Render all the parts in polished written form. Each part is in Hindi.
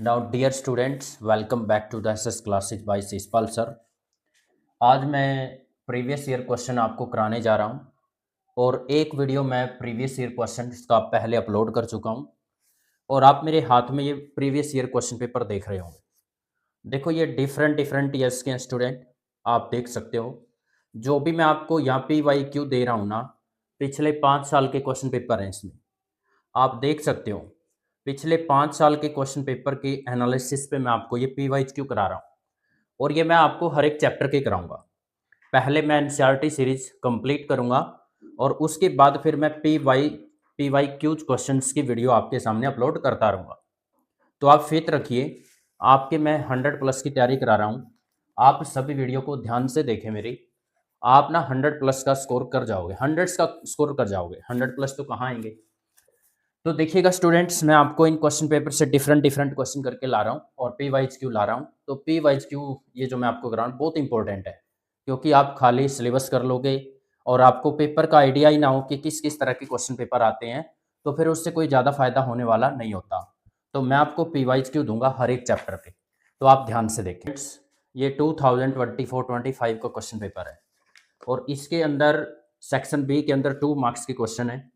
Now dear students, welcome back to the SS classes by Shishpal sir. आज मैं प्रीवियस ईयर क्वेश्चन आपको कराने जा रहा हूं और एक वीडियो मैं प्रीवियस ईयर क्वेश्चन का पहले अपलोड कर चुका हूं और आप मेरे हाथ में ये प्रीवियस ईयर क्वेश्चन पेपर देख रहे होंगे। देखो, ये डिफरेंट डिफरेंट ईयर्स के हैं स्टूडेंट, आप देख सकते हो। जो भी मैं आपको यहाँ PYQ दे रहा हूँ ना, पिछले 5 साल के क्वेश्चन पेपर हैं इसमें, आप देख सकते हो। पिछले 5 साल के क्वेश्चन पेपर के एनालिसिस पे मैं आपको ये PYQ करा रहा हूँ और ये मैं आपको हर एक चैप्टर के कराऊंगा। पहले मैं एनसीईआरटी सीरीज कंप्लीट करूंगा और उसके बाद फिर मैं PYQ क्वेश्चंस की वीडियो आपके सामने अपलोड करता रहूँगा। तो आप फेथ रखिए, आपके मैं 100+ की तैयारी करा रहा हूँ। आप सभी वीडियो को ध्यान से देखें मेरी, आप ना 100+ का स्कोर कर जाओगे, 100 का स्कोर कर जाओगे। 100+ तो कहाँ आएंगे। तो देखिएगा स्टूडेंट्स, मैं आपको इन क्वेश्चन पेपर से डिफरेंट डिफरेंट क्वेश्चन करके ला रहा हूँ और PYQ ला रहा हूँ। तो PYQ ये जो मैं आपको करा रहा हूँ बहुत इंपॉर्टेंट है, क्योंकि आप खाली सिलेबस कर लोगे और आपको पेपर का आइडिया ही ना हो कि किस किस तरह के क्वेश्चन पेपर आते हैं, तो फिर उससे कोई ज़्यादा फायदा होने वाला नहीं होता। तो मैं आपको PYQ दूंगा हर एक चैप्टर पे, तो आप ध्यान से देखें। ये 2024-25 का क्वेश्चन पेपर है और इसके अंदर सेक्शन बी के अंदर 2 मार्क्स के क्वेश्चन है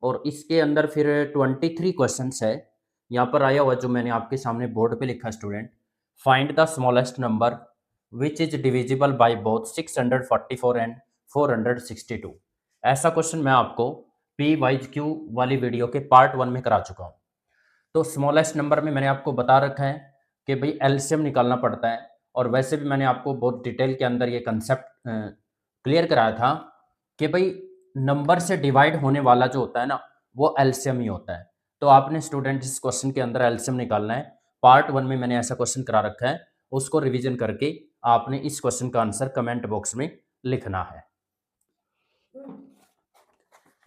और इसके अंदर फिर 23 क्वेश्चंस है। यहाँ पर आया हुआ जो मैंने आपके सामने बोर्ड पे लिखा, student find the smallest number which is divisible by both 644 and 462। ऐसा क्वेश्चन मैं आपको PYQ वाली वीडियो के पार्ट 1 में करा चुका हूँ। तो स्मॉलेस्ट नंबर में मैंने आपको बता रखा है कि भाई एलसीएम निकालना पड़ता है, और वैसे भी मैंने आपको बहुत डिटेल के अंदर ये कंसेप्ट क्लियर कराया था कि भाई नंबर से डिवाइड होने वाला जो होता है ना, वो एलसीएम ही होता है। तो आपने स्टूडेंट इस क्वेश्चन के अंदर एलसीएम निकालना है। पार्ट 1 में मैंने ऐसा क्वेश्चन करा रखा है, उसको रिवीजन करके आपने इस क्वेश्चन का आंसर कमेंट बॉक्स में लिखना है।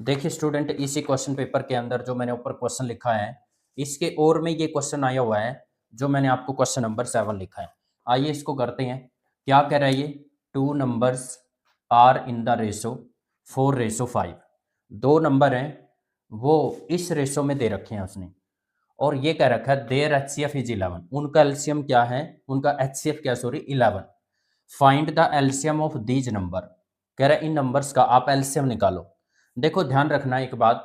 देखिए स्टूडेंट, इसी क्वेश्चन पेपर के अंदर जो मैंने ऊपर क्वेश्चन लिखा है, इसके और में ये क्वेश्चन आया हुआ है जो मैंने आपको क्वेश्चन नंबर 7 लिखा है। आइए इसको करते हैं। क्या कह रहा है ये, 2 numbers are in the ratio 4:5। दो नंबर हैं वो इस रेशो में दे रखे हैं उसने, और ये कह रखा है देयर HCF इज 11। उनका एलसीएम क्या है, उनका HCF क्या, sorry 11। Find the LCM of these number. कह रहा है इन नंबर्स का आप एलसीएम निकालो। देखो ध्यान रखना एक बात,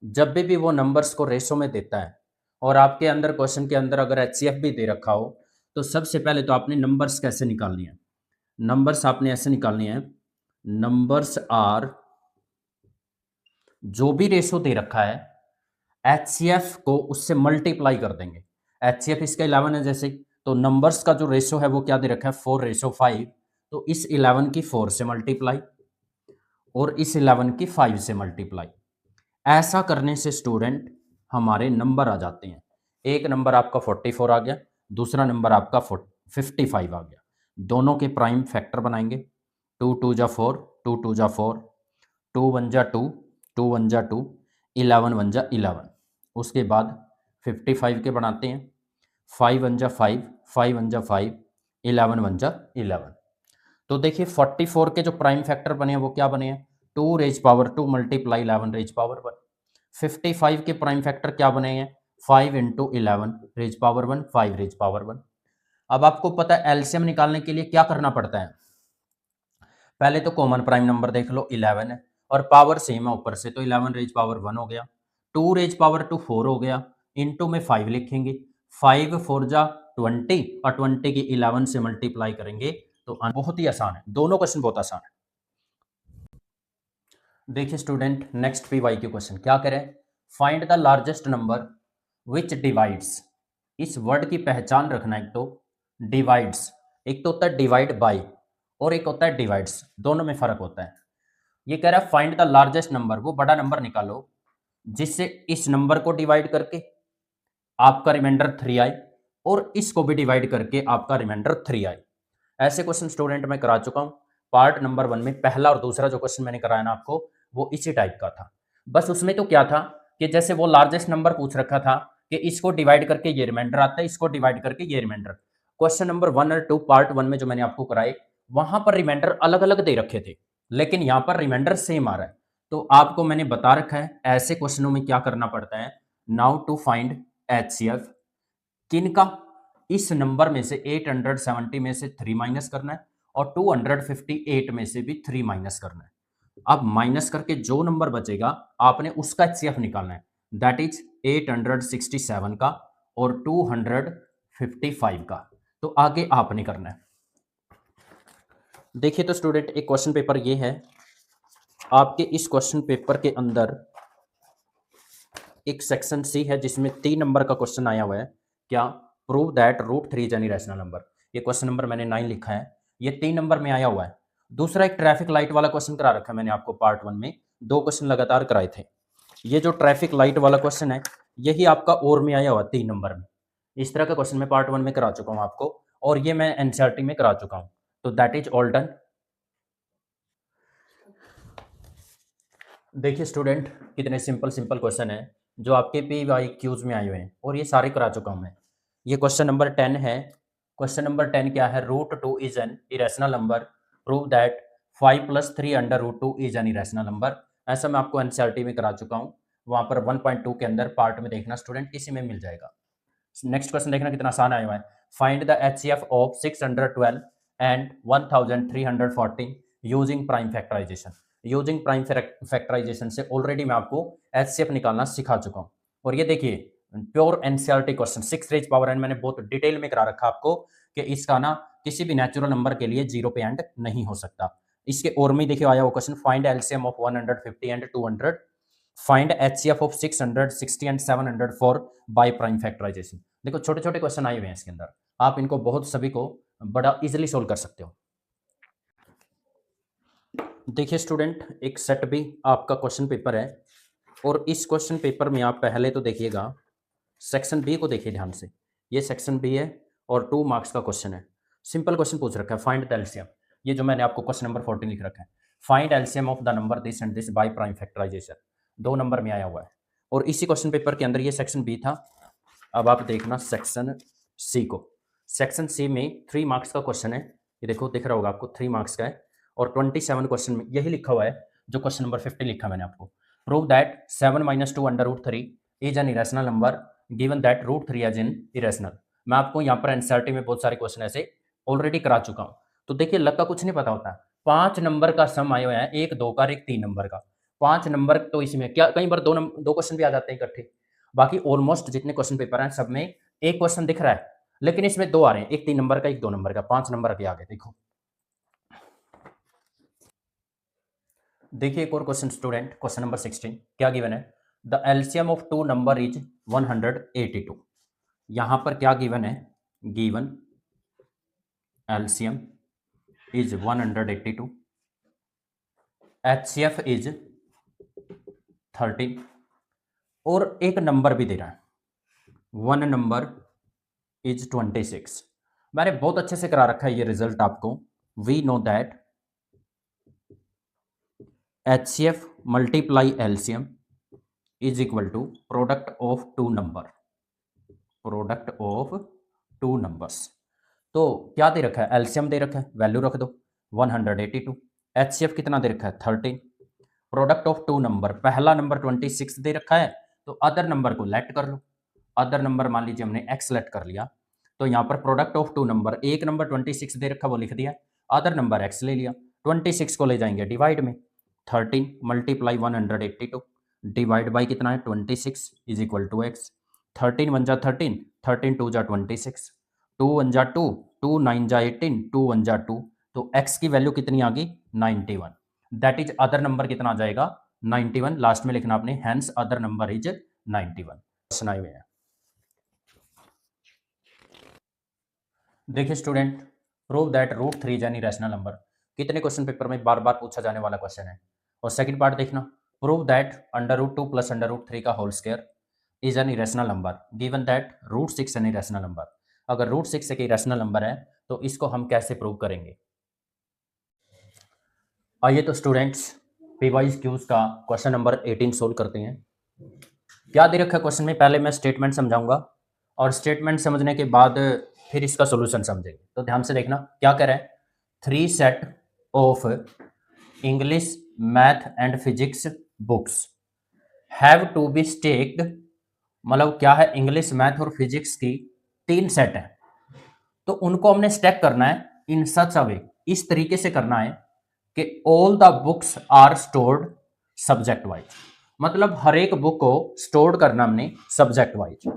जब भी वो नंबर्स को रेशो में देता है और आपके अंदर क्वेश्चन के अंदर अगर HCF भी दे रखा हो, तो सबसे पहले तो आपने नंबर्स कैसे निकालनी है। नंबर्स आपने ऐसे निकालनी है, नंबर्स आर, जो भी रेशो दे रखा है HCF को उससे मल्टीप्लाई कर देंगे। HCF इसका 11 है जैसे, तो नंबर्स का जो रेशो है वो क्या दे रखा है 4:5। तो इस 11 की 4 से मल्टीप्लाई और इस 11 की 5 से मल्टीप्लाई। ऐसा करने से स्टूडेंट हमारे नंबर आ जाते हैं। एक नंबर आपका 44 आ गया, दूसरा नंबर आपका 55 आ गया। दोनों के प्राइम फैक्टर बनाएंगे। 2 2 जा 4, 2 2 जा 4, 2 1 जा 2, 2 1 जा 2, 11 1 जा 11। उसके बाद 55 के बनाते हैं, 5 1 जा 5, 5 1 जा 5, 11 1 जा 11। तो देखिए 44 के जो प्राइम फैक्टर बने हैं वो क्या बने हैं, 2 मल्टीप्लाई 11 55 के प्राइम फैक्टर क्या बने हैं, 5 × 11 5 अब आपको पता है एलसीएम निकालने के लिए क्या करना पड़ता है। पहले तो कॉमन प्राइम नंबर देख लो 11 है और पावर सेम है ऊपर से, तो 11 हो गया, 2 4 हो गया, इनटू में 5 लिखेंगे, 5 4 जा 20 और 20 की 11 से मल्टीप्लाई करेंगे। तो बहुत ही आसान है, दोनों क्वेश्चन बहुत आसान है। देखिए स्टूडेंट, नेक्स्ट PYQ क्वेश्चन क्या करें, find the largest number which divides. इस वर्ड की पहचान रखना, एक तो डिवाइड्स, एक तो होता है डिवाइड बाय और एक होता है डिवाइड्स, दोनों में फर्क होता है। ये कह रहा है फाइंड द लार्जेस्ट नंबर, वो बड़ा नंबर निकालो जिससे इस नंबर को डिवाइड करके आपका रिमाइंडर 3 आए और इसको भी डिवाइड करके आपका रिमाइंडर 3 आए। ऐसे क्वेश्चन स्टूडेंट मैं करा चुका हूं। पार्ट नंबर 1 में पहला और दूसरा जो क्वेश्चन मैंने कराया ना आपको, वो इसी टाइप का था। बस उसमें तो क्या था कि जैसे वो लार्जेस्ट नंबर पूछ रखा था कि इसको डिवाइड करके ये रिमाइंडर आता है, इसको डिवाइड करके ये रिमाइंडर। क्वेश्चन नंबर 1 और 2 पार्ट 1 में जो मैंने आपको कराए, वहां पर रिमाइंडर अलग अलग दे रखे थे, लेकिन यहां पर रिमाइंडर सेम आ रहा है। तो आपको मैंने बता रखा है ऐसे क्वेश्चनों में क्या करना पड़ता है। नाउ टू फाइंड HCF, किन का, इस नंबर में से 870 में से 3 माइनस करना है और 258 में से भी 3 माइनस करना है। अब माइनस करके जो नंबर बचेगा आपने उसका एचसीएफ निकालना है, दैट इज 867 का और 255 का। तो आगे आपने करना है। देखिए तो स्टूडेंट, एक क्वेश्चन पेपर ये है, आपके इस क्वेश्चन पेपर के अंदर एक सेक्शन सी है जिसमें 3 नंबर का क्वेश्चन आया हुआ है। क्या? Prove that √3 is an irrational number. ये क्वेश्चन नंबर मैंने 9 लिखा है, ये 3 नंबर में आया हुआ है। दूसरा एक ट्रैफिक लाइट वाला क्वेश्चन करा रखा है मैंने आपको पार्ट 1 में, 2 क्वेश्चन लगातार कराए थे। ये जो ट्रैफिक लाइट वाला क्वेश्चन है यही आपका और में आया हुआ 3 नंबर में। इस तरह का क्वेश्चन मैं पार्ट 1 में करा चुका हूं आपको, और ये मैं एनसीईआरटी में करा चुका हूं। तो दैट इज ऑल डन। देखिए स्टूडेंट, कितने सिंपल सिंपल क्वेश्चन है जो आपके PYQs में आए हुए हैं, और ये सारे करा चुका हूं मैं। ये क्वेश्चन नंबर 10 है। क्वेश्चन नंबर 10 क्या है? √2 is an irrational number, prove that 5 + 3 √2 is an irrational number. ऐसा मैं आपको एनसीईआरटी में करा चुका हूं, वहां पर 1.2 के अंदर पार्ट में देखना स्टूडेंट, इसी में मिल जाएगा। नेक्स्ट क्वेश्चन देखना कितना आसान आया हुआ है। Find the HCF of 612 and 1314 using prime factorization. Using prime factorization से ऑलरेडी मैं आपको एचसीएफ निकालना सिखा चुका हूं। और ये देखिए pure NCERT question, 6 raise power n मैंने बहुत डिटेल में करा रखा आपको कि इसका ना किसी भी नेचुरल नंबर के लिए 0 पे एंड नहीं हो सकता। इसके और में देखिए आया वो question, find LCM of 150 and 200, find HCF of 660 and 704 by prime factorization. देखो छोटे छोटे क्वेश्चन आए हुए हैं इसके अंदर, आप इनको बहुत सभी को बड़ा इजीली सोल्व कर सकते हो। देखिए स्टूडेंट, एक सेट बी आपका क्वेश्चन पेपर है, और इस क्वेश्चन पेपर में आप पहले तो देखिएगा सेक्शन बी को देखिए ध्यान से। ये सेक्शन बी है और 2 मार्क्स का क्वेश्चन है। सिंपल क्वेश्चन पूछ रखा है, फाइंड द एलसीएम। ये जो मैंने आपको क्वेश्चन नंबर 14 लिख रखा है, find LCM of the number this and this by prime factorization. 2 number में आया हुआ है, और इसी क्वेश्चन पेपर के अंदर ये सेक्शन बी था। अब आप देखना सेक्शन सी को। सेक्शन सी में 3 मार्क्स का क्वेश्चन है, ये देखो दिख रहा होगा आपको, 3 मार्क्स का है, और 27 क्वेश्चन में यही लिखा हुआ है जो क्वेश्चन नंबर 50 लिखा मैंने आपको। Prove that 7 - 2 √3 is an irrational number given that √3 as in irrational. मैं आपको यहाँ पर एनसीईआरटी में बहुत सारे क्वेश्चन ऐसे ऑलरेडी करा चुका हूँ। तो देखिए लग का कुछ नहीं पता होता, 5 नंबर का सम आया हुआ है, 1 2 का और 1 3 नंबर का। 5 नंबर तो इसमें क्या कई बार 2 क्वेश्चन भी आ जाते हैं इकट्ठे। बाकी ऑलमोस्ट जितने क्वेश्चन पेपर हैं सब में एक क्वेश्चन दिख रहा है, लेकिन इसमें 2 आ रहे हैं, 1 3 नंबर का 1 2 नंबर का। 5 नंबर के आगे देखो। देखिए एक और क्वेश्चन स्टूडेंट, क्वेश्चन नंबर 16 क्या गिवन है? The LCM of 2 number is 182। यहां पर क्या गिवन है? Given LCM is 182, HCF is 13, और एक नंबर भी दे रहा है, 1 नंबर इज 26। मैंने बहुत अच्छे से करा रखा है ये रिजल्ट आपको। We know that HCF multiply LCM is equal to product of 2 number, product of 2 numbers. तो क्या दे रखा है? एलसीएम दे रखा है, वैल्यू रख दो 182, एचसीएफ कितना दे रखा है? 13, प्रोडक्ट ऑफ 2 नंबर, पहला नंबर 26 दे रखा है, तो अदर नंबर को लेट कर लो। अदर नंबर मान लीजिए हमने एक्स लेट कर लिया, तो यहाँ पर प्रोडक्ट ऑफ 2 नंबर, एक नंबर 26 दे रखा वो लिख दिया, अदर नंबर एक्स ले लिया, 26 को ले जाएंगे डिवाइड में, 13 × 182 डिवाइड बाई कितना है? 26 इज इक्वल टू एक्स। 13 1 जा 13, 13 2 जा 26, 2 1 जा 2, 2 9 जा 18, 2 1 जा 2, तो x की वैल्यू कितनी आ गई? 91। दैट इज अदर नंबर कितना आ जाएगा? 91। लास्ट में लिखना आपने, hence other number is 91। Question आए हुए हैं। देखिए student, prove that √3 is an irrational number. कितने क्वेश्चन पेपर में बार बार पूछा जाने वाला क्वेश्चन है। और सेकंड पार्ट देखना, प्रूव दैट √2 + √3 का whole square is an irrational number given that √6 an irrational number. अगर √6 एक इरेशनल नंबर है तो इसको हम कैसे प्रूव करेंगे? आइए तो स्टूडेंट्स PYQs का क्वेश्चन नंबर 18 सोल्व करते हैं। क्या दे रखा है क्वेश्चन में? पहले मैं स्टेटमेंट समझाऊंगा, और स्टेटमेंट समझने के बाद फिर इसका सॉल्यूशन समझेंगे। तो ध्यान से देखना क्या कह रहा है। 3 set of English, math and physics books have to be stacked, मतलब क्या है? इंग्लिश, मैथ और फिजिक्स की 3 सेट है, तो उनको हमने स्टैक करना है इन सच अ वे, इस तरीके से करना है कि all the books are stored subject wise, मतलब हर एक बुक को स्टोर करना हमने subject wise.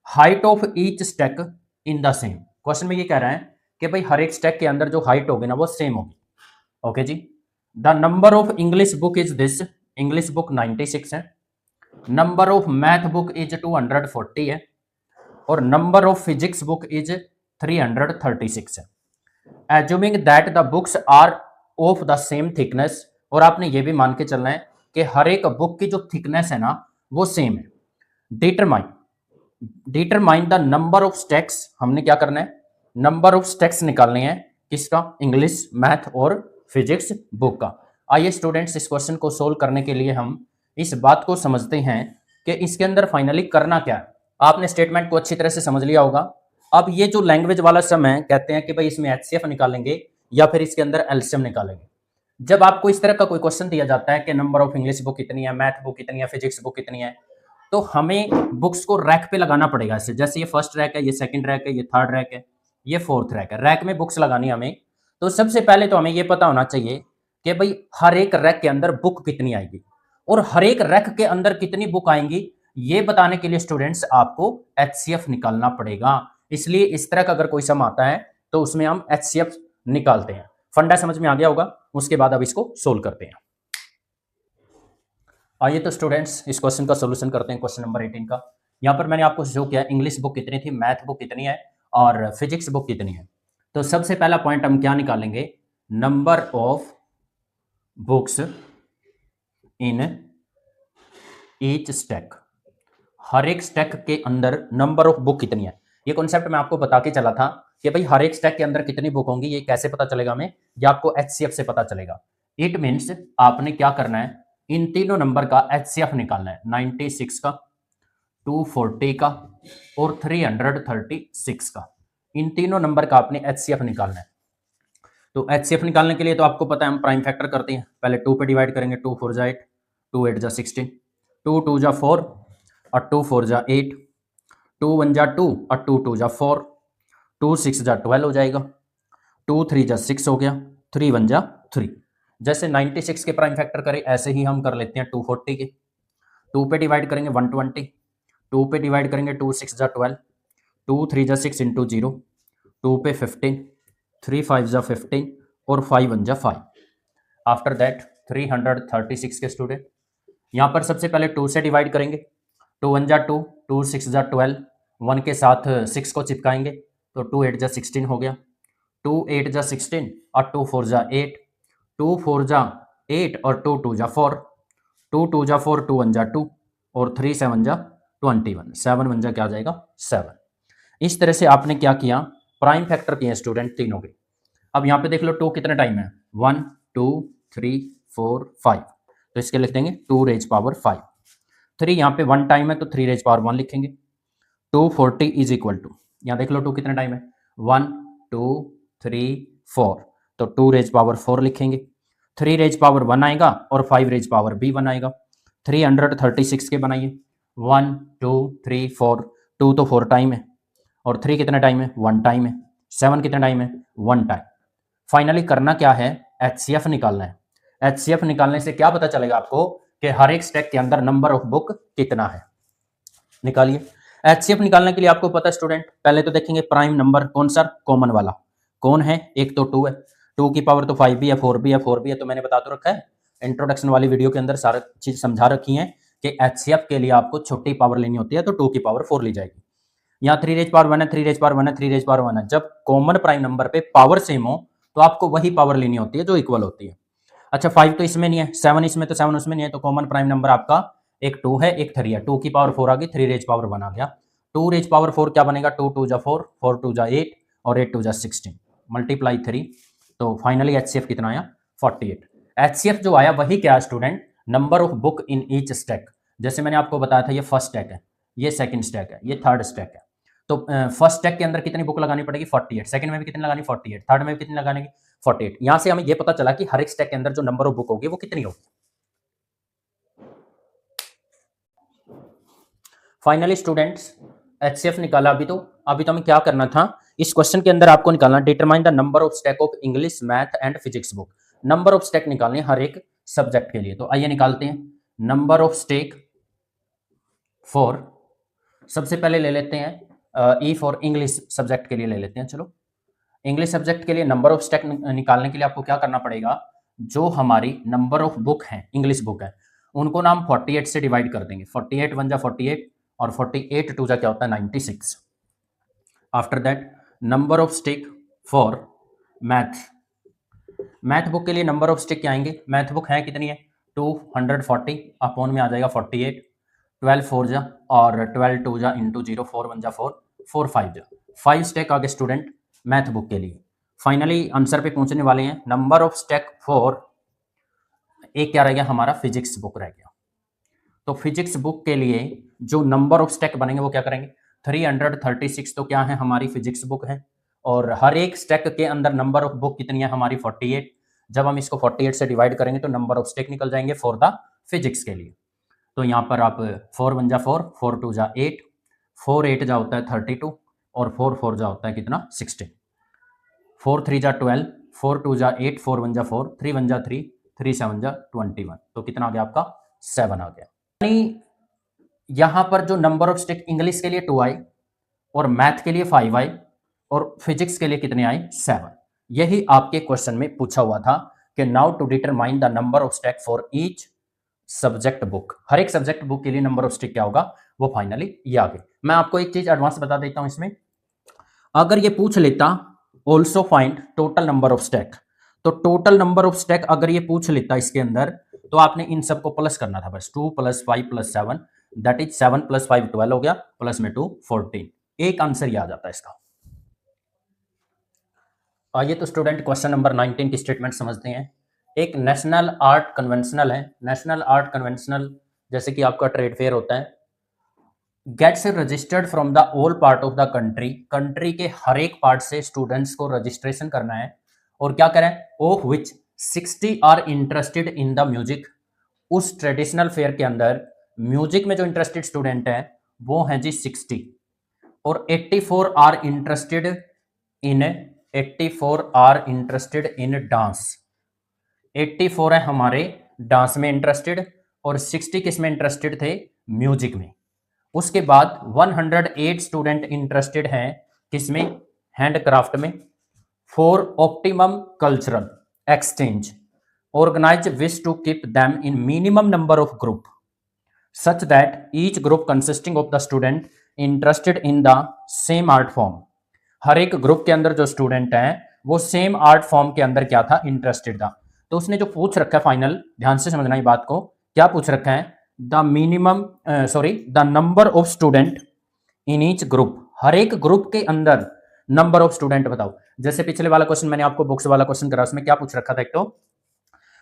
Height of each stack in the same, question में ये कह रहा है कि भाई हर एक स्टैक के अंदर जो हाइट होगी ना वो सेम होगी। ओके जी। The number of English book is this, English book 96 है, number of math book is 240 है, और number of physics book is 336 है। Assuming that the books are of the same thickness, और आपने ये भी मान के चलना है कि हर एक बुक की जो थिकनेस है ना वो सेम है। Determine the number of stacks, हमने क्या करना है, नंबर ऑफ स्टैक्स निकालने हैं, किसका, इंग्लिश मैथ और फिजिक्स बुक का। आइए स्टूडेंट्स इस क्वेश्चन को सोल्व करने के लिए हम इस बात को समझते हैं कि इसके अंदर फाइनली करना क्या है। आपने स्टेटमेंट को अच्छी तरह से समझ लिया होगा। अब ये जो लैंग्वेज वाला सम है, कहते हैं कि भाई इसमें एचसीएफ निकालेंगे या फिर इसके अंदर एलसीएम निकालेंगे। जब आपको इस तरह का कोई क्वेश्चन दिया जाता है कि नंबर ऑफ इंग्लिश बुक कितनी है, मैथ बुक कितनी है, फिजिक्स बुक कितनी है, तो हमें बुक्स को रैक पे लगाना पड़ेगा। ऐसे जैसे ये फर्स्ट रैक है, ये सेकंड रैक है, ये थर्ड रैक है, ये फोर्थ रैक है, रैक में बुक्स लगानी हमें। तो सबसे पहले तो हमें ये पता होना चाहिए कि भाई हर एक रैक के अंदर बुक कितनी आएगी, और हर एक रैक के अंदर कितनी बुक आएंगी ये बताने के लिए स्टूडेंट्स आपको एचसीएफ निकालना पड़ेगा। इसलिए इस तरह का अगर कोई सम आता है तो उसमें हम एचसीएफ निकालते हैं। फंडा समझ में आ गया होगा। उसके बाद अब इसको सोल्व करते हैं। आइए तो स्टूडेंट्स इस क्वेश्चन का सोल्यूशन करते हैं। क्वेश्चन नंबर 18 का यहाँ पर मैंने आपको शो किया इंग्लिश बुक कितनी थी, मैथ बुक कितनी है और फिजिक्स बुक कितनी है। तो सबसे पहला पॉइंट हम क्या निकालेंगे, number of books in each stack, हर एक स्टैक के अंदर नंबर ऑफ बुक कितनी है। ये कॉन्सेप्ट मैं आपको बता के चला था कि भाई हर एक स्टैक के अंदर कितनी बुक होंगी, ये कैसे पता चलेगा हमें, ये आपको एचसीएफ से पता चलेगा। इट मीन्स आपने क्या करना है, इन तीनों नंबर का एचसीएफ निकालना है, 96 का, 240 का और 336 का। इन तीनों नंबर का आपने एचसीएफ निकालना है। तो एचसीएफ निकालने के लिए तो आपको पता है हम प्राइम फैक्टर करते हैं, पहले 2 पे डिवाइड करेंगे, 2 4 जा 8, 2 8 जा 16, 2 2 जा 4 और 2 4 जा 8, 2 1 जा 2 और 2 2 जा 4, 2 6 जा 12 हो जाएगा, 2 3 जा 6 हो गया, 3 1 जा 3। जैसे 96 के प्राइम फैक्टर करें ऐसे ही हम कर लेते हैं 240 के। 2 पे डिवाइड करेंगे 120, 2 पे डिवाइड करेंगे 2 6 जा 12, 2 3 जा 6 इंटू 0, 2 पे 15, 3 5 जा 15 और 5 1 जा 5। आफ्टर दैट 336 के स्टूडेंट यहाँ पर सबसे पहले 2 से डिवाइड करेंगे, 2 1 जा 2, 2 6 जा 12, 1 के साथ 6 को चिपकाएंगे तो 2 8 जा 16 हो गया, 2 8 जा 16 और 2 4 जा 8, 2 4 जा 8 और 2 2 जा 4, 2 2 जा 4, 2 1 जा 2 और 3 7 जा 21, 7 1 जा क्या आ जाएगा 7। इस तरह से आपने क्या किया, प्राइम फैक्टर किए स्टूडेंट तीनों के। अब यहाँ पे देख लो 2 कितने टाइम है, 1 2 3 4 5, तो इसके लिख देंगे 2 रेज पावर 5। 3 यहाँ पे 1 टाइम है तो 3 रेज पावर 1 लिखेंगे। 240 इज इक्वल टू, यहाँ देख लो 2 कितना टाइम है, 1 2 3 4, तो 2 रेज पावर 4 लिखेंगे। 3 रेज पावर 1 आएगा और 5 रेज पावर भी 1 आएगा। 336 के बनाइए, 1 2 3 4, 2 तो 4 टाइम है और 3 कितना टाइम है, 1 टाइम है, 7 कितना टाइम है, 1 टाइम। फाइनली करना क्या है, एचसीएफ निकालना है। एचसीएफ निकालने से क्या पता चलेगा आपको कि हर एक स्टैक के अंदर नंबर ऑफ बुक कितना है। निकालिए। एचसीएफ निकालने के लिए आपको पता है स्टूडेंट, पहले तो देखेंगे प्राइम नंबर कौन सा, कॉमन वाला कौन है, एक तो 2 है, 2 की पावर तो 5 भी है, 4 भी है, 4 भी है, तो मैंने बता तो रखा है इंट्रोडक्शन वाली वीडियो के अंदर सारा चीज समझा रखी है कि एचसीएफ के लिए आपको छोटी पावर लेनी होती है तो 2 की पावर 4 ली जाएगी। यहाँ 3 रेज पावर 1 है, 3 रेज पावर 1 है, 3 रेज पावर 1 है। जब कॉमन प्राइम नंबर पे पावर सेम हो तो आपको वही पावर लेनी होती है जो इक्वल होती है। अच्छा 5 तो इसमें नहीं है, 7 इसमें तो 7 उसमें नहीं है, तो कॉमन प्राइम नंबर आपका एक 2 है एक 3 है, 2 की पावर 4 आ गई, 3 रेज पावर 1 आ गया। 2 रेज पावर 4 क्या बनेगा, 2 2 जा 4, 4 2 जा 8 और 8 2 जा 16, मल्टीप्लाई 3, तो फाइनली एचसीएफ कितना आया 48। एचसीएफ जो आया वही क्या है student, number of book in each stack. जैसे मैंने आपको बताया था ये फर्स्ट स्टैक है, ये सेकंड स्टैक है, ये थर्ड स्टैक है। तो फर्स्ट स्टैक के अंदर कितनी बुक लगानी पड़ेगी 48, सेकंड में भी कितनी लगानी 48, थर्ड में भी कितनी लगानी 48। यहां से हमें यह पता चला कि हर एक स्टैक के अंदर जो नंबर ऑफ बुक होगी वो कितनी होगी। फाइनली स्टूडेंट्स HCF निकाला अभी तो हमें क्या करना था, इस क्वेश्चन के अंदर आपको निकालना determine the number of stack of English math and physics book. Number of stack निकालने हर एक सब्जेक्ट के लिए। तो आइए निकालते हैं नंबर ऑफ स्टैक फॉर, सबसे पहले ले लेते हैं ई फॉर इंग्लिश सब्जेक्ट के लिए ले लेते हैं। चलो इंग्लिश सब्जेक्ट के लिए नंबर ऑफ स्टैक निकालने के लिए आपको क्या करना पड़ेगा, जो हमारी नंबर ऑफ बुक है, इंग्लिश बुक है, उनको ना हम 48 से डिवाइड कर देंगे। 48 वन जा 48 और 48 टू जा क्या होता है 96। After that number of stick for math, math book के लिए नंबर ऑफ स्टिक क्या आएंगे, मैथ बुक है कितनी है 240 अपॉन में आ जाएगा 48, 12 4 जा और 12 2 जा इंटू 0, 4 1 जा 4, 4 5 जा 5 स्टेक आगे स्टूडेंट मैथ बुक के लिए। फाइनली आंसर पे पहुंचने वाले हैं, नंबर ऑफ स्टेक फॉर एक क्या रह गया हमारा फिजिक्स बुक रह गया। तो फिजिक्स बुक के लिए जो नंबर ऑफ स्टेक बनेंगे वो क्या करेंगे 336, तो क्या है हमारी फिजिक्स बुक है, और हर एक स्टेक के अंदर नंबर ऑफ बुक कितनी है हमारी 48। जब हम इसको 48 से डिवाइड करेंगे तो नंबर ऑफ स्टेक निकल जाएंगे फॉर द फिजिक्स के लिए। तो यहाँ पर आप 4 1 जा 4, 4 2 जा 8, 4 8 जा होता है 32 और 4 4 जा होता है कितना 16, 4 3 जा 12, 4 2 जा 8, 4 1 जा 4, 3 1 जा 3, 3 7 जा 21। तो कितना आ गया आपका 7 आ गया। यानी यहां पर जो नंबर ऑफ स्टिक इंग्लिश के लिए 2 आए और मैथ के लिए 5 आए और फिजिक्स के लिए कितने आए 7। यही आपके क्वेश्चन में पूछा हुआ था कि now to determine the number of stack for each subject book, हर एक सब्जेक्ट बुक के लिए नंबर ऑफ स्टिक क्या होगा वो फाइनली ये आ गए। मैं आपको एक चीज एडवांस बता देता हूं इसमें, अगर ये पूछ लेता also find total number of stack, तो टोटल नंबर ऑफ स्टैक अगर ये पूछ लेता इसके अंदर तो आपने इन सबको प्लस करना था बस, 2 + 5 + 7 दैट इज 7 + 5 12 हो गया, प्लस में 2 14, एक आंसर ये आ जाता है इसका। आइए तो स्टूडेंट क्वेश्चन नंबर 19 की स्टेटमेंट समझते हैं। एक नेशनल आर्ट कन्वेंशनल है, नेशनल आर्ट कन्वेंशनल जैसे कि आपका ट्रेड फेयर होता है, gets registered from the all part of the country, country के हर एक पार्ट से स्टूडेंट्स को रजिस्ट्रेशन करना है और क्या करें of which 60 are interested in the music, उस ट्रेडिशनल फेयर के अंदर म्यूजिक में जो इंटरेस्टेड स्टूडेंट है वो है जी 60 और 84 are interested in 84 are interested in dance, 84 है हमारे डांस में इंटरेस्टेड और 60 किस में इंटरेस्टेड थे म्यूजिक में। उसके बाद 108 स्टूडेंट इंटरेस्टेड हैं किसमें हैंडक्राफ्ट में। For optimum cultural exchange organise wish to keep them in minimum number of group such that each group consisting of the student interested in the same art form, हर एक ग्रुप के अंदर जो स्टूडेंट हैं वो सेम आर्ट फॉर्म के अंदर क्या था इंटरेस्टेड था। तो उसने जो पूछ रखा है फाइनल ध्यान से समझना ये बात को, क्या पूछ रखा है the minimum the number of student in each group, हर एक ग्रुप के अंदर नंबर ऑफ स्टूडेंट बताओ। जैसे पिछले वाला क्वेश्चन मैंने आपको बुक्स वाला क्वेश्चन करा, उसमें क्या पूछ रखा था, एक तो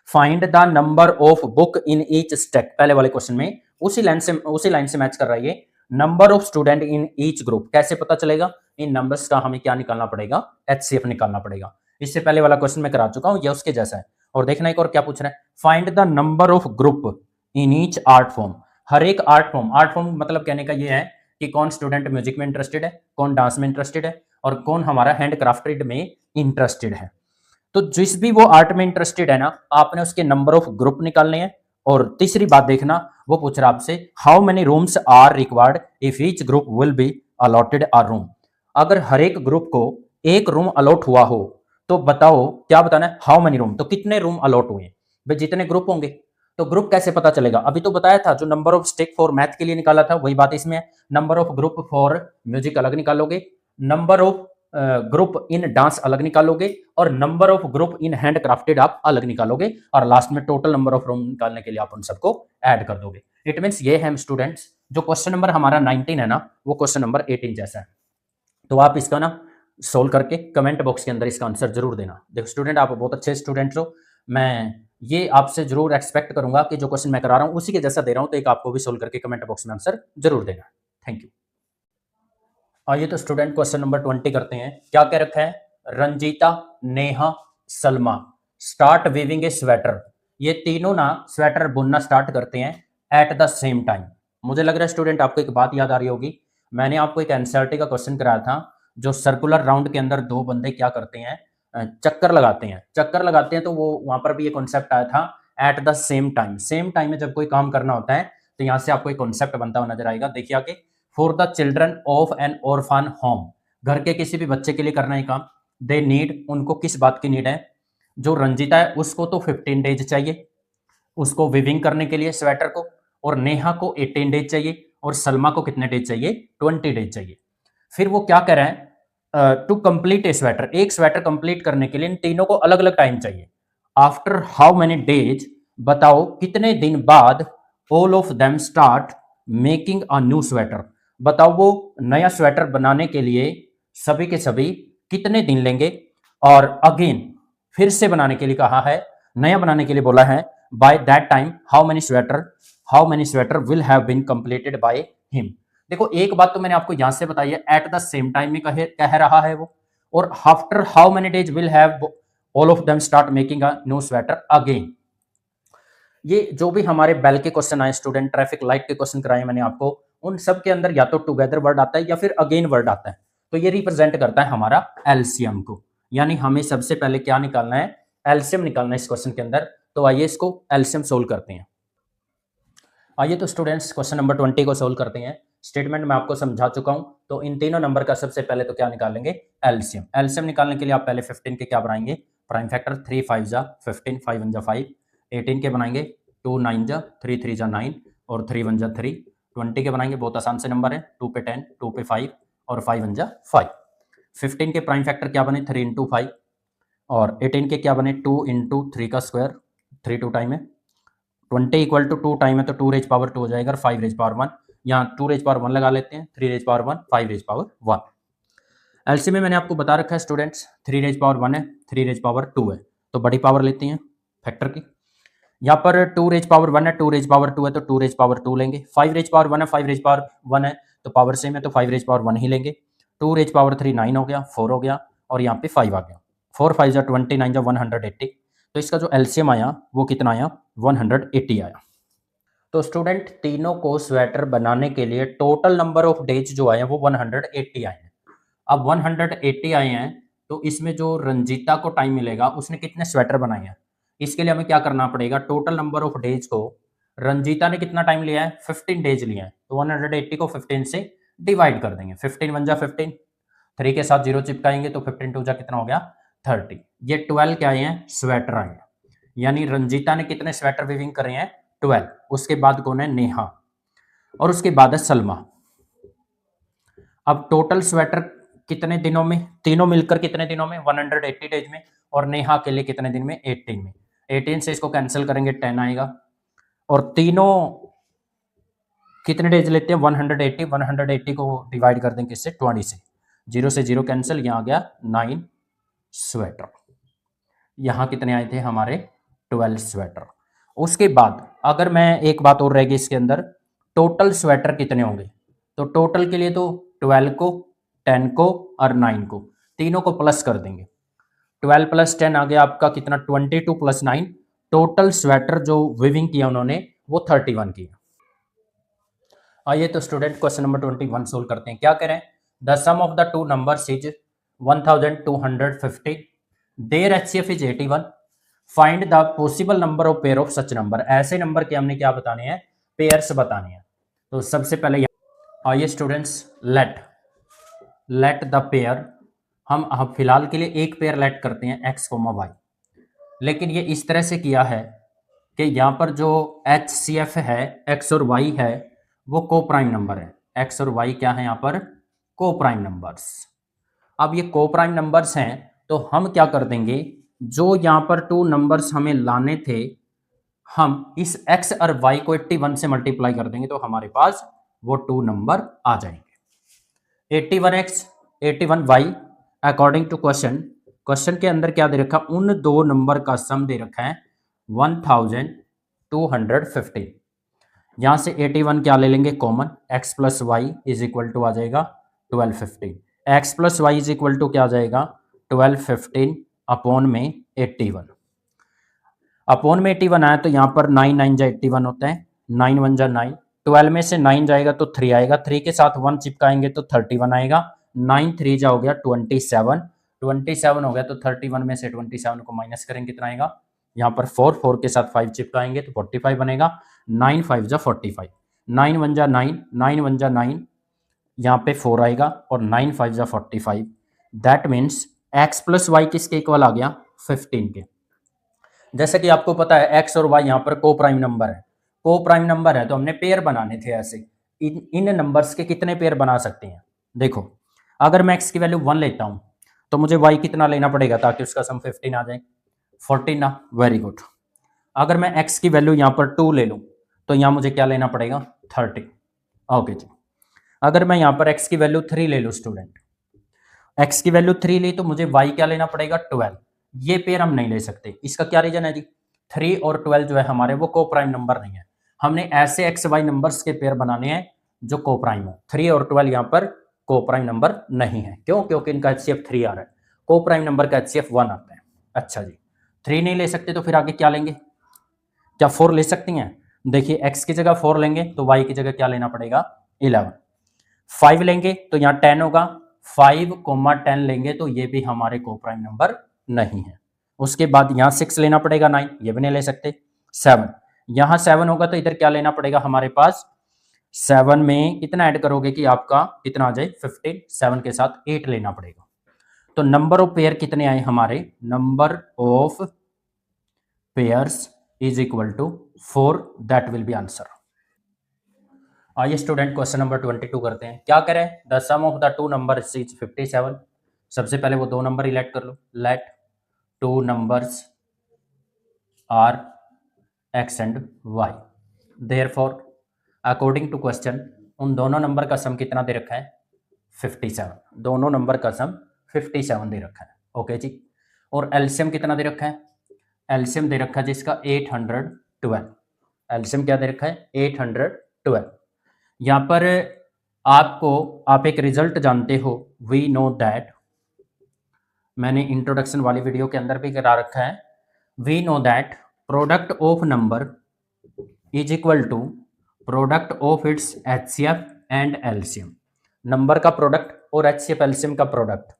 find the number of book in each stack, पहले वाले क्वेश्चन में उसी लाइन से मैच कर रहा है ये, number of student in each group कैसे पता चलेगा, इन नंबर्स का हमें क्या निकालना पड़ेगा HCF निकालना पड़ेगा। इससे पहले वाला क्वेश्चन मैं करा चुका हूं, ये उसके जैसा है। और देखना एक और क्या पूछ रहा है, find the number of group in each art form, हर एक आर्ट फॉर्म मतलब कहने का ये है कि कौन स्टूडेंट म्यूजिक में इंटरेस्टेड है, कौन डांस में इंटरेस्टेड है और कौन हमारा हैंडक्राफ्टेड में इंटरेस्टेड है। तो जिस भी वो आर्ट में इंटरेस्टेड है ना आपने उसके नंबर ऑफ ग्रुप निकालने हैं। और तीसरी बात देखना वो पूछ रहा आपसे how many rooms are required if each group will be allotted a room, अगर हर एक ग्रुप को एक रूम अलॉट हुआ हो तो बताओ क्या बताना है हाउ मेनी रूम, तो कितने रूम अलॉट हुए भाई, जितने ग्रुप होंगे। तो ग्रुप कैसे पता चलेगा, अभी तो बताया था जो number of stick for math के लिए निकाला था वही बात इसमें है। Number of group for music अलग निकालोगे, number of group in dance अलग निकालोगे और number of group in handcrafted आप अलग निकालोगे और लास्ट में टोटल नंबर ऑफ रूम निकालने के लिए आप उन सबको ऐड कर दोगे। इट मींस ये है स्टूडेंट्स जो क्वेश्चन नंबर हमारा 19 है ना वो क्वेश्चन नंबर 18 जैसा है। तो आप इसका ना सोल्व करके कमेंट बॉक्स के अंदर इसका आंसर जरूर देना। देखो स्टूडेंट आप बहुत अच्छे स्टूडेंट हो, मैं ये आपसे जरूर एक्सपेक्ट करूंगा कि जो क्वेश्चन मैं करा रहा हूं उसी के जैसा दे रहा हूं, तो एक आपको भी सोल्व करके कमेंट बॉक्स में आंसर जरूर देना। Thank you. आइए तो स्टूडेंट क्वेश्चन नंबर 20 करते हैं। क्या कह रखा है, रंजीता, नेहा, सलमा स्टार्ट वीविंग ए स्वेटर, ये तीनों ना स्वेटर बुनना स्टार्ट करते हैं एट द सेम टाइम। मुझे लग रहा है स्टूडेंट आपको एक बात याद आ रही होगी, मैंने आपको एक एनसीईआरटी का क्वेश्चन कराया था, जो सर्कुलर राउंड के अंदर दो बंदे क्या करते हैं, चक्कर लगाते हैं, तो वो वहां पर भी ये कॉन्सेप्ट आया था एट द सेम टाइम में जब कोई काम करना होता है तो यहाँ से आपको एक कॉन्सेप्ट बनता हुआ नजर आएगा। देखिए आगे, for the children of N orphan home, घर के किसी भी बच्चे के लिए करना है काम। दे नीड, उनको किस बात की नीड है, जो रंजीता है उसको तो 15 डेज चाहिए उसको विविंग करने के लिए स्वेटर को, और नेहा को 18 डेज चाहिए, और सलमा को कितने डेज चाहिए, 20 डेज चाहिए। फिर वो क्या कह रहा है, टू कंप्लीट ए स्वेटर, एक स्वेटर कंप्लीट करने के लिए इन तीनों को अलग अलग टाइम चाहिए। आफ्टर हाउ मेनी डेज, बताओ कितने दिन बाद, all of them start making a new sweater, बताओ वो नया स्वेटर बनाने के लिए सभी के सभी कितने दिन लेंगे। और अगेन फिर से बनाने के लिए कहा है, नया बनाने के लिए बोला है, by that time how many sweater will have been completed by him. देखो एक बात तो मैंने आपको यहां से बताई है, एट द सेम टाइम में कह रहा है वो, और after how many days will have all of them start making a new sweater again. ये जो भी हमारे बेल के क्वेश्चन आए स्टूडेंट, ट्रैफिक लाइट के क्वेश्चन कराए मैंने आपको, उन सब के अंदर या तो टुगेदर वर्ड आता है या फिर अगेन वर्ड आता है, तो ये रिप्रेजेंट करता है हमारा एलसीएम को। यानी हमें सबसे पहले क्या निकालना है, एलसीएम निकालना है इस क्वेश्चन के अंदर। तो आइए इसको एलसीएम सोल्व करते हैं। आइए तो स्टूडेंट्स क्वेश्चन नंबर 20 को सोल्व करते हैं। स्टेटमेंट मैं आपको समझा चुका हूं, तो इन तीनों नंबर का सबसे पहले तो क्या निकालेंगे, एलसीएम। एलसीएम निकालने के लिए आप पहले 15 के क्या बनाएंगे, प्राइम फैक्टर, 3 5 जा 15, 5 1 जा 5। 18 के बनाएंगे 2 9 जा 3 3 जा 9, और 3 1 जा 3। 20 के बनाएंगे, बहुत आसान से नंबर है, 2 पे 10, 2 पे 5, और 5 1 जा 5। 15 के प्राइम फैक्टर क्या बने, 3 इंटू 5, और 18 के क्या बने, 2 इंटू 3 का स्क्वायर, 3 2 टाइम है। 20 इक्वल टू 2 टाइम है तो 2 रेज पावर 2 हो जाएगा, और 5 रेज पावर 1, यहाँ 2 रेज पावर 1 लगा लेते हैं, 3 raise power 1, 5 raise power 1। LC में मैंने आपको बता रखा है स्टूडेंट्स, 3 रेज पावर 1 है, 3 रेज पावर 2 है, तो बड़ी पावर लेते हैं फैक्टर की। यहाँ पर 2 रेज पावर 1 है, 2 रेज पावर 2 है, तो 2 रेज पावर 2 लेंगे। 5 रेज पावर 1 है, 5 रेज पावर 1 है, तो पावर सेम है, तो 5 रेज पावर 1 ही लेंगे। 2 रेज पावर 3 9 हो गया, 4 हो गया, और यहाँ पे 5 आ गया। 4 5 जा 20, 9 जा 180, तो इसका जो एलसीएम आया वो कितना आया, 180 आया। तो स्टूडेंट तीनों को स्वेटर बनाने के लिए टोटल नंबर ऑफ डेज जो आए हैं वो 180 आए हैं। अब 180 आए हैं, तो इसमें जो रंजीता को टाइम मिलेगा उसने कितने स्वेटर बनाए हैं, इसके लिए हमें क्या करना पड़ेगा, टोटल नंबर ऑफ डेज को, रंजीता ने कितना टाइम लिया है, 15 डेज लिया है, तो 180 को 15 से डिवाइड कर देंगे। 15 1 जा 15, 3 के साथ 0 चिपकाएंगे तो 15 2 जा कितना हो गया, 30। ये 12 क्या आए हैं, स्वेटर आए हैं। यानी रंजीता ने कितने स्वेटर वीविंग करे हैं, 12। उसके बाद कौन है, नेहा, और उसके बाद है सलमा। अब टोटल स्वेटर कितने दिनों में, तीनों मिलकर कितने दिनों में, 180 डेज में, और नेहा के लिए कितने दिन में, 18 में। 18 से इसको कैंसिल करेंगे 10 आएगा, और तीनों कितने डेज लेते हैं, 180, 180 को डिवाइड कर देंगे किससे, 20 से, 0 से 0 कैंसिल, यहाँ आ गया 9 स्वेटर। यहाँ कितने आए थे हमारे, 12 स्वेटर। उसके बाद अगर मैं एक बात और रहेगी इसके अंदर, टोटल स्वेटर कितने होंगे, तो टोटल के लिए तो 12 को, 10 को और 9 को, तीनों को प्लस कर देंगे। 12 प्लस 10 आ गया आपका कितना, 22 प्लस 9, टोटल स्वेटर जो विविंग किया उन्होंने वो 31 किया। आइए तो स्टूडेंट क्वेश्चन नंबर 21 सोल्व करते हैं। क्या करें, the sum of the two numbers is 1250, their HCF is 81, find the possible number of pair of such number. ऐसे नंबर के हमने क्या बताने हैं, पेयर्स बताने हैं। तो सबसे पहले आइए स्टूडेंट्स, लेट द पेयर, हम फिलहाल के लिए एक पेयर लेट करते हैं x, y, लेकिन ये इस तरह से किया है कि यहाँ पर जो HCF है, x और y है, वो को प्राइम नंबर है। x और y क्या है यहाँ पर, को प्राइम नंबर्स। अब ये को प्राइम नंबर्स हैं, तो हम क्या कर देंगे, जो यहाँ पर टू नंबर्स हमें लाने थे, हम इस x और y को 81 से मल्टीप्लाई कर देंगे, तो हमारे पास वो टू नंबर आ जाएंगे। 81x 81y according to question के अंदर क्या दे रखा, उन दो नंबर का सम दे रखा है 1250। यहां से 81 क्या ले लेंगे common, x plus y is equal to आ जाएगा 1215, x plus y is equal to क्या आ जाएगा 1215 अपॉन में 81। अपॉन में 81 आया तो यहाँ पर 9 9 जा 81 होता है, 9 1 जा 9, 12 में से 9 जाएगा तो 3 आएगा, 3 के साथ 1 चिपकाएंगे तो 31 आएगा, 9 3 जा हो गया 27, 27 हो गया तो 31 में से 27 को माइनस करेंगे कितना आएगा, यहाँ पर 4, 4 के साथ 5 चिपकाएंगे तो 45 बनेगा, 9 5 जा 45, 9 1 जा 9, 9 1 जा 9, यहाँ पे 4 आएगा और 9 5 जा 45, that means x plus y किसके इक्वल आ गया, 15 के। जैसे कि आपको पता है x और y यहाँ पर को प्राइम नंबर है, को प्राइम नंबर है तो हमने पेयर बनाने थे ऐसे, इन नंबर्स के कितने पेयर बना सकते हैं। देखो अगर मैं x की वैल्यू 1 लेता हूं तो मुझे y कितना लेना पड़ेगा ताकि उसका सम 15 आ जाए, 14 ना, वेरी गुड। अगर मैं x की वैल्यू यहाँ पर 2 ले लूँ तो यहाँ मुझे क्या लेना पड़ेगा, 30, ओके जी। अगर मैं यहाँ पर x की वैल्यू 3 ले लूँ स्टूडेंट, x की वैल्यू 3 ली तो मुझे y क्या लेना पड़ेगा, 12। ये पेयर हम नहीं ले सकते, इसका क्या रीजन है जी, 3 और 12 जो है हमारे वो को प्राइम नंबर नहीं है, हमने ऐसे एक्स वाई नंबर्स के पेयर बनाने हैं जो को प्राइम हो। 3 और 12 यहाँ पर को प्राइम नंबर नहीं है, क्यों, क्योंकि इनका HCF 3 आ रहा है, को प्राइम नंबर का HCF 1 आता है। अच्छा जी, 3 नहीं ले सकते तो फिर आगे क्या लेंगे, क्या 4 ले सकती हैं, देखिए x की जगह 4 लेंगे तो y की जगह क्या लेना पड़ेगा, 11, 5 लेंगे तो यहाँ 10 होगा, 5, 10 लेंगे तो ये भी हमारे को प्राइम नंबर नहीं है। उसके बाद यहाँ 6 लेना पड़ेगा, 9 ये भी नहीं ले सकते, 7 यहाँ 7 होगा तो इधर क्या लेना पड़ेगा हमारे पास, 7 में कितना ऐड करोगे कि आपका कितना आ जाए 15, 7 के साथ 8 लेना पड़ेगा। तो नंबर ऑफ पेयर कितने आए हमारे, number of pairs is equal to 4, that will be answer. आइए स्टूडेंट क्वेश्चन नंबर 22 करते हैं। क्या करें, the sum of the two number is 57। सबसे पहले वो दो नंबर इलेक्ट कर लो, let two numbers are x and y, therefore according to question उन दोनों नंबर का सम कितना दे रखा है, 57, दोनों नंबर का सम 57 दे रखा है, ओके जी। और एलसीएम कितना दे रखा है, एलसीएम दे रखा है जिसका 812, एलसीएम क्या दे रखा है, 812। यहाँ पर आप एक रिजल्ट जानते हो, वी नो दैट, मैंने इंट्रोडक्शन वाली वीडियो के अंदर भी करा रखा है, we know that product of number is equal to product of its HCF and LCM। Number का प्रोडक्ट और HCF LCM का प्रोडक्ट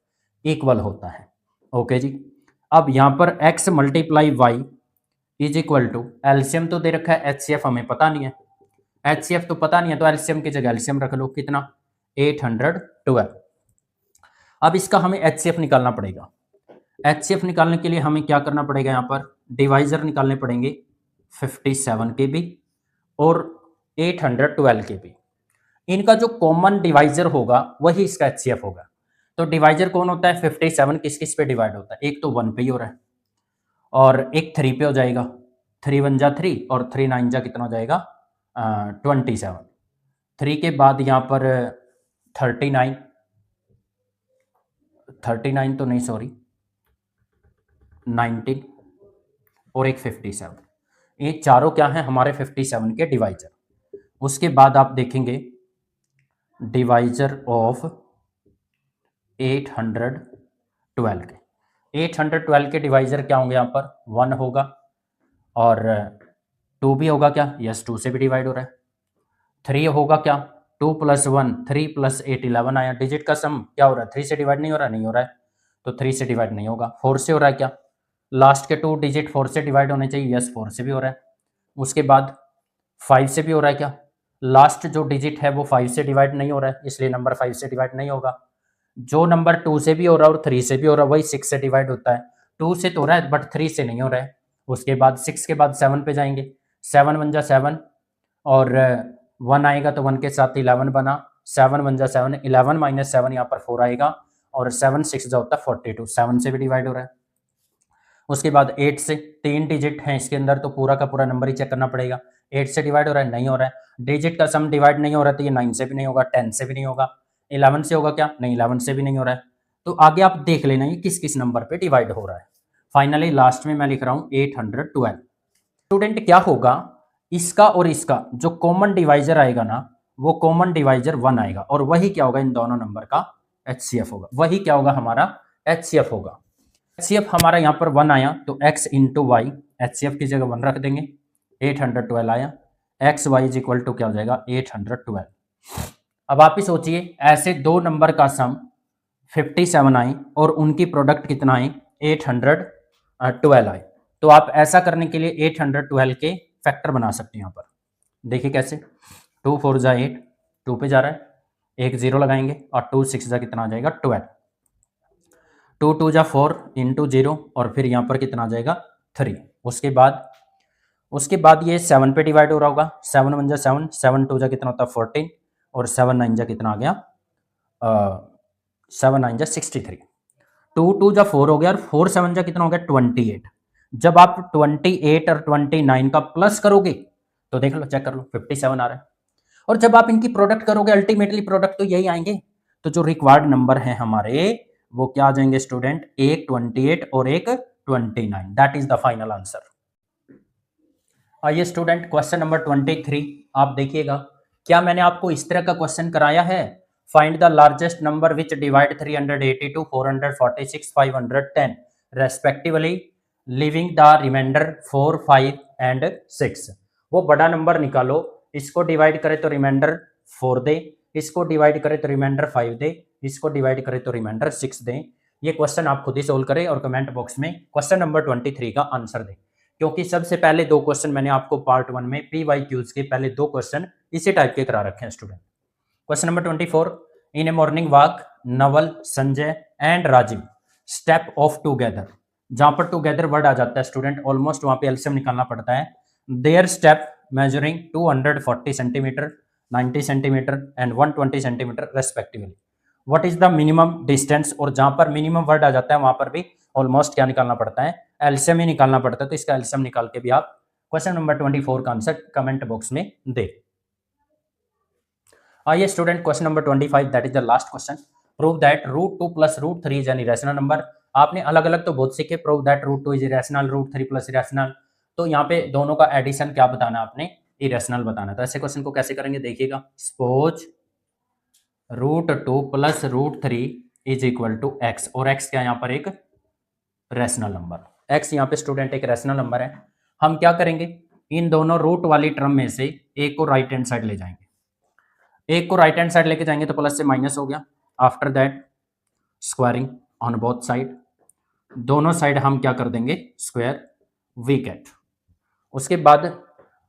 इक्वल होता है, ओके जी। अब यहाँ पर x multiply y is equal to, LCM तो दे रखा है, HCF हमें पता नहीं है, HCF तो पता नहीं है तो एलसीएम की जगह एलसीएम रख लो, कितना 812। अब इसका हमें HCF निकालना पड़ेगा, HCF निकालने के लिए हमें क्या करना पड़ेगा, यहाँ पर डिवाइजर निकालने पड़ेंगे 57 के भी और 812 के भी। इनका जो कॉमन डिवाइजर होगा वही इसका HCF होगा। तो डिवाइजर कौन होता है, 57 किस किस पे डिवाइड होता है, एक तो 1 पे ही हो रहा है और एक 3 पे हो जाएगा, 3 1 जा 3 और 3 9 जा कितना हो जाएगा 27। 3 के बाद यहाँ पर 39, 39 तो नहीं सॉरी 19 और एक 57, ये चारों क्या है हमारे 57 के डिवाइजर। उसके बाद आप देखेंगे डिवाइजर ऑफ 812 के, 812 के डिवाइजर क्या होंगे, यहाँ पर 1 होगा और 2 भी होगा क्या, यस 2 से भी डिवाइड हो रहा है, 3 होगा क्या, 2 + 1 3 + 8 11 आया, डिजिट का सम क्या हो रहा है, 3 से डिवाइड नहीं हो रहा, नहीं हो रहा है तो 3 से डिवाइड नहीं होगा, 4 से हो रहा है क्या, लास्ट के 2 डिजिट 4 से डिवाइड होने चाहिए, यस 4 से भी हो रहा है। उसके बाद 5 से भी हो रहा है क्या, लास्ट जो डिजिट है वो 5 से डिवाइड नहीं हो रहा है इसलिए नंबर 5 से डिवाइड नहीं होगा। जो नंबर 2 से भी हो रहा है और 3 से भी हो रहा है वही 6 से डिवाइड होता है, 2 से तो हो रहा है बट 3 से नहीं हो रहा है। उसके बाद 6 के बाद 7 पे जाएंगे, 7 1 जा 7 और 1 आएगा तो 1 के साथ 11 बना, 7 1 जा 7, 11 - 7 यहाँ पर 4 आएगा और 7 6 जा होता है 42, 7 से भी डिवाइड हो रहा है। उसके बाद 8 से 3 डिजिट हैं इसके अंदर तो पूरा का पूरा नंबर ही चेक करना पड़ेगा, 8 से डिवाइड हो रहा है, नहीं हो रहा है, डिजिट का सम डिवाइड नहीं हो रहा है तो ये 9 से भी नहीं होगा, 10 से भी नहीं होगा, 11 से होगा क्या, नहीं 11 से भी नहीं हो रहा है। तो आगे आप देख लेना ये किस किस नंबर पे डिवाइड हो रहा है। फाइनली लास्ट में मैं लिख रहा हूँ 812। स्टूडेंट क्या होगा, इसका और इसका जो कॉमन डिवाइजर आएगा ना वो कॉमन डिवाइजर 1 आएगा और वही क्या होगा, इन दोनों नंबर का HCF होगा, वही क्या होगा हमारा HCF होगा। HCF हमारा यहाँ पर 1 आया तो x × y, HCF की जगह 1 रख देंगे, 812 आया, x y is equal to क्या हो जाएगा 812। अब आप ही सोचिए ऐसे दो नंबर का सम 57 आए और उनकी प्रोडक्ट कितना आए 812 आए। तो आप ऐसा करने के लिए 812 के फैक्टर बना सकते हैं। यहाँ पर देखिए कैसे, 2 4 जा 8, 2 पे जा रहा है, एक 0 लगाएंगे और 2 6 जा कितना आ जाएगा 12, 2 2 जा 4 इंटू 0 और फिर यहाँ पर कितना आ जाएगा 3। उसके बाद ये 7 पे डिवाइड हो रहा होगा, 7 1 जा 7, 7 2 जा कितना होता है 14 और 7 9 जा कितना आ गया 7 9 जा 63, 2 2 जा 4 हो गया और 4 7 जा कितना हो गया 28। जब आप 28 और 29 का प्लस करोगे तो देख लो, चेक कर लो 57 आ रहा है। और जब आप इनकी प्रोडक्ट करोगे अल्टीमेटली प्रोडक्ट तो यही आएंगे। तो जो रिक्वायर्ड नंबर है हमारे वो क्या आ जाएंगे स्टूडेंट, एक 28 और एक 29। That is the final answer. आइए स्टूडेंट क्वेश्चन नंबर 23 आप देखिएगा। क्या मैंने आपको इस तरह का क्वेश्चन कराया है, find the largest number which divide 382 446 510 respectively leaving the remainder 4 5 and 6। वो बड़ा नंबर निकालो, इसको डिवाइड करे तो रिमाइंडर 4 दे, इसको डिवाइड करे तो रिमाइंडर 5 दे, इसको डिवाइड करे तो रिमाइंडर 6 दे। ये क्वेश्चन आप खुद ही सोल्व करें और कमेंट बॉक्स में क्वेश्चन नंबर 23 का आंसर दें। क्योंकि सबसे पहले दो क्वेश्चन मैंने आपको पार्ट 1 में PYQs के पहले दो क्वेश्चन इसी टाइप के करा रखे हैं student. Question number 24, in a morning walk Naval Sanjay and Rajeev step off together. जहां पर टूगेदर वर्ड आ जाता है स्टूडेंट ऑलमोस्ट वहां पे एलसीएम निकालना पड़ता है। Their step measuring 240 centimeter 90 centimeter and 120 centimeter respectively. What is the minimum distance, और जहां पर मिनिमम वर्ड आ जाता है वहां पर भी ऑलमोस्ट क्या निकालना पड़ता है, एलसीएम ही निकालना पड़ता है। तो इसका एलसीएम निकाल के भी आप क्वेश्चन नंबर 24 का आंसर कमेंट बॉक्स में दे। आइए student question number 25 that is the last question. Prove that √2 plus √3 is an irrational number. आपने अलग अलग तो बहुत सीखे, prove that √2 is irrational, √3 plus irrational. तो यहाँ पे दोनों का एडिशन क्या बताना आपने, इरेशनल बताना। तो ऐसे क्वेश्चन को कैसे करेंगे देखिएगा। Suppose √2 plus √3 is equal to x, और x क्या यहाँ पर एक रैशनल नंबर। x यहाँ पे स्टूडेंट एक रैशनल नंबर है। हम क्या करेंगे, इन दोनों रूट वाली टर्म में से एक को राइट हैंड साइड ले जाएंगे, एक को राइट हैंड साइड लेके जाएंगे तो प्लस से माइनस हो गया। After that squaring on both side, दोनों साइड हम क्या कर देंगे स्क्वायर, वी गेट। उसके बाद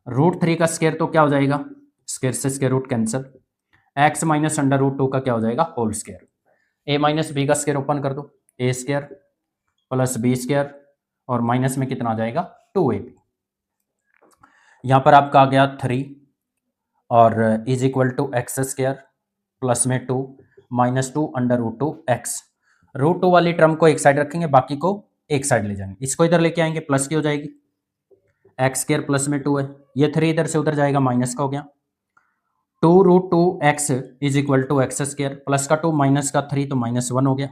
√3 का स्क्वायर तो क्या हो जाएगा, स्क्वायर से square root cancel, x minus √2 का क्या हो जाएगा whole square. a minus b का स्क्वायर ओपन कर दो, a square plus b square और माइनस में कितना आ जाएगा 2ab। यहां पर आपका आ गया 3 और is equal to x square plus में 2 माइनस 2 √2 x। √2 वाली टर्म को एक साइड रखेंगे, बाकी को एक साइड ले जाएंगे। इसको इधर लेके आएंगे, प्लस की हो जाएगी, एक्स स्क्वायर प्लस में 2 है, ये 3 इधर से उधर जाएगा, माइनस का हो गया। 2√2x is equal to x square, plus का 2 माइनस का 3 तो -1 हो गया।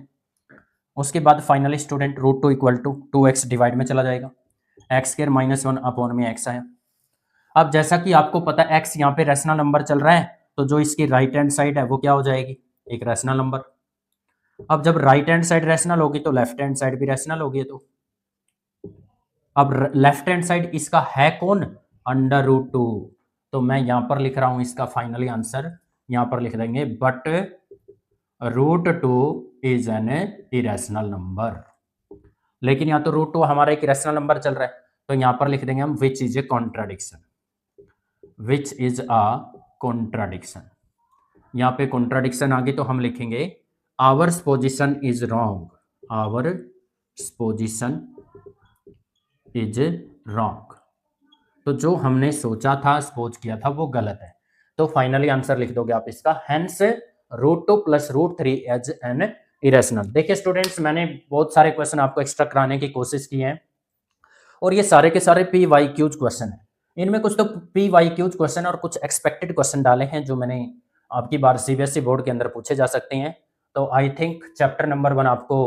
उसके बाद finally student √2 equal to 2x divide में चला जाएगा, एक्स स्क्वायर -1 अपॉन में x आया। अब जैसा कि आपको पता है x यहाँ पे रैशनल नंबर चल रहा है, तो जो इसकी राइट हैंड साइड है वो क्या हो जाएगी एक रैशनल नंबर। अब जब राइट हैंड साइड रैशनल होगी तो लेफ्ट हैंड साइड भी रैशनल होगी। तो अब लेफ्ट हैंड साइड इसका है कौन, √2। तो मैं यहां पर लिख रहा हूं इसका फाइनली आंसर, यहां पर लिख देंगे but √2 is an irrational number. लेकिन यहाँ तो √2 हमारा एक इरेशनल नंबर चल रहा है, तो यहां पर लिख देंगे हम which is a contradiction, which is a contradiction. यहां पे कॉन्ट्राडिक्शन आ गई तो हम लिखेंगे ours position is wrong, our position is wrong. तो जो हमने सोचा था सपोज किया था वो गलत है। तो फाइनली आंसर लिख दोगे आप इसका, hence √2 plus √3 as an irrational. देखिए स्टूडेंट्स, मैंने बहुत सारे क्वेश्चन आपको एक्स्ट्रा कराने की कोशिश की है और ये सारे के सारे PYQs क्वेश्चन है। इनमें कुछ तो PYQs क्वेश्चन और कुछ एक्सपेक्टेड क्वेश्चन डाले हैं जो मैंने आपकी बार CBSE बोर्ड के अंदर पूछे जा सकते हैं। तो आई थिंक चैप्टर नंबर 1 आपको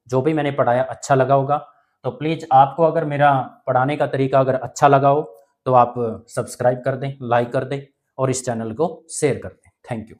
जो भी मैंने पढ़ाया अच्छा लगा होगा। तो प्लीज आपको अगर मेरा पढ़ाने का तरीका अगर अच्छा लगा हो तो आप सब्सक्राइब कर दें, लाइक कर दें और इस चैनल को शेयर कर दें। Thank you.